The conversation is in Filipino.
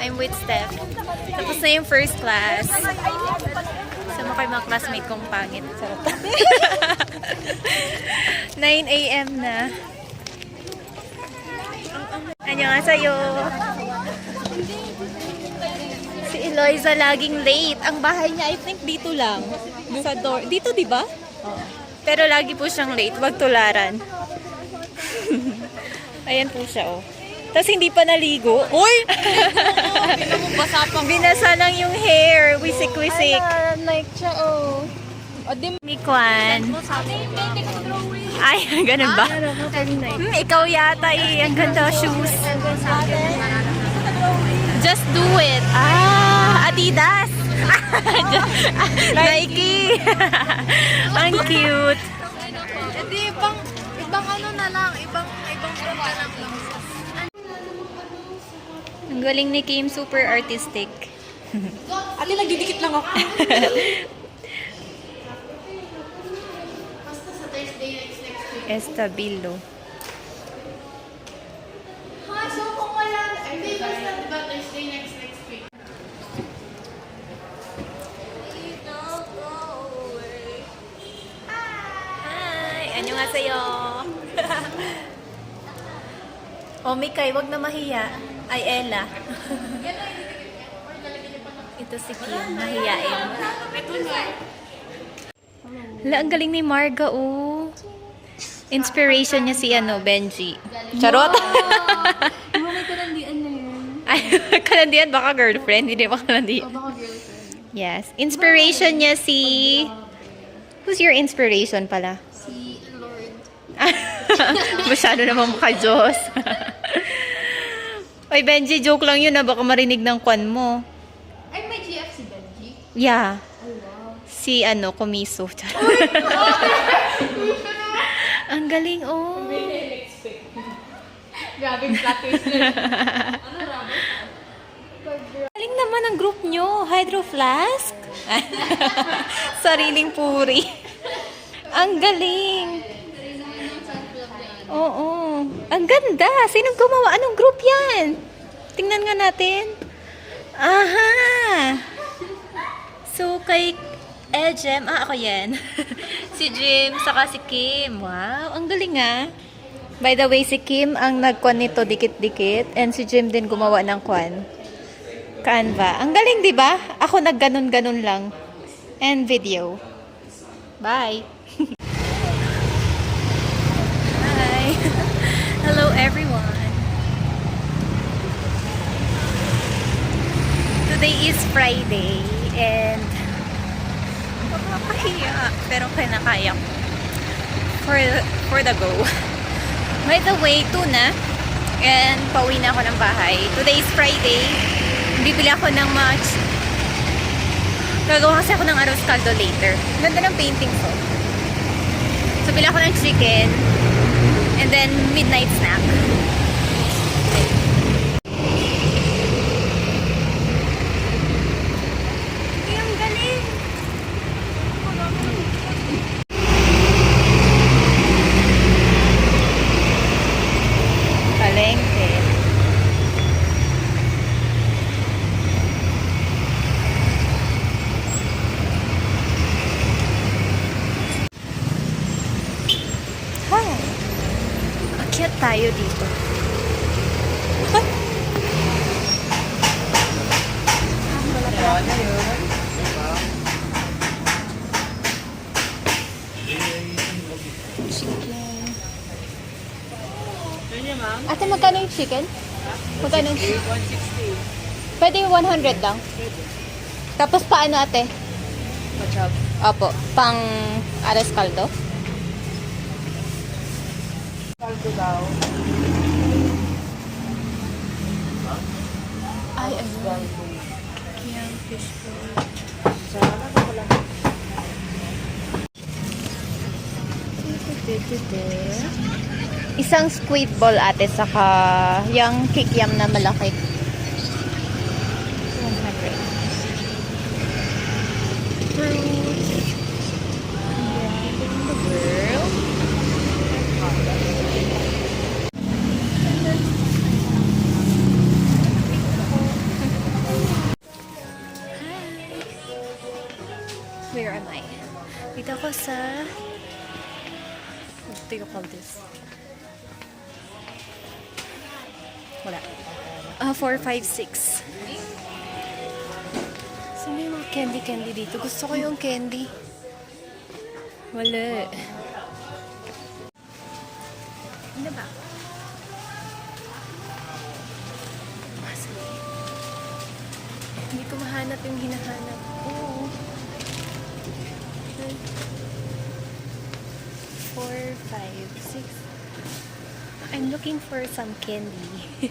I'm with Steph. Tapos na yung first class. Sama kayo mga classmate kong pangit. Sarap. 9 a.m. na. Annyeonghaseyo. Si Eloisa laging late. Ang bahay niya, I think, dito lang. Sa door. Dito, di ba? Pero lagi po siyang late. Wag tularan. Ayan po siya, oh. Tapos hindi pa naligo. Uy! Binasa lang yung hair. Wisik-wisik. Like siya, oh. Mikwan. Ay, ganun ba? Ikaw yata eh. Ang ganda shoes. Just do it. Ah, Adidas. Nike. Ang cute. Hindi, ibang ano na lang. Ibang brand na lang. Ang galing ni Kim. Super artistic. Ate, nagdidikit lang ako. Estabilo. So kung wala, hindi basta diba Thursday next week. Hi! Annyeonghaseyo! O, Mikay, wag na mahiya. Ay, Ella. Ito si Kim. Mahiyain. Hala, ang galing ni Marga, oh. Inspiration niya si Benji. Charot! Di ba may kalandian na yun? Ay, kalandian, baka girlfriend. Hindi ba kalandian? Baka girlfriend. Yes. Inspiration niya si... Who's your inspiration pala? Si Lord. Masyado naman maka-Diyos. Oy, Benji, joke lang yun na baka marinig ng kwan mo. Ay, may GF si Benji? Yeah. Oh, wow. Si Kumiso. Ang galing, oh. Grabe, flat twist na. Ano, Robert? Galing naman ang group nyo. Hydro Flask? Sariling puri. Ang galing. Oo. Ang ganda. Sinong gumawa? Anong group yan? Tingnan nga natin. Aha. So, kay Jem. Ako yan. Si Jim, saka si Kim. Wow. Ang galing ah. By the way, si Kim ang nagkwan nito dikit-dikit. And si Jim din gumawa ng kwan. Canva. Ang galing, di ba? Ako nagganon-ganon lang. And video. Bye. Hi. Hello, everyone. Today is Friday. And nakakahiya. Pero kinakaya ko. For the go. By the way, tuna. And pauwi na ako ng bahay. Today is Friday. Bibili ako ng much. Gagawa kasi ako ng arroz caldo later. Ganda ng painting ko. So, bili ako ng chicken. And then, midnight snack. Ay, ang galing! Palengke. Hi! Akyat tayo dito. Chicken. Ate, magkano yung chicken? Magkano yung chicken? 160. Pwede yung 100 lang? Tapos paano, ate? Machop. Opo, pang aras caldo? Caldo daw. Ay, ayun. Kiyang fish bowl. Isang squid ball ate saka yung kikiam na malaki. 100. Fruits. Girl. Dito ako sa... What do you call this? Wala. 4, 5, 6. Saan yung mga candy dito? Gusto ko yung candy. Wala. Ano ba? Hindi ko mahanap yung hinahanap ko. 4, 5, 6. I'm looking for some candy.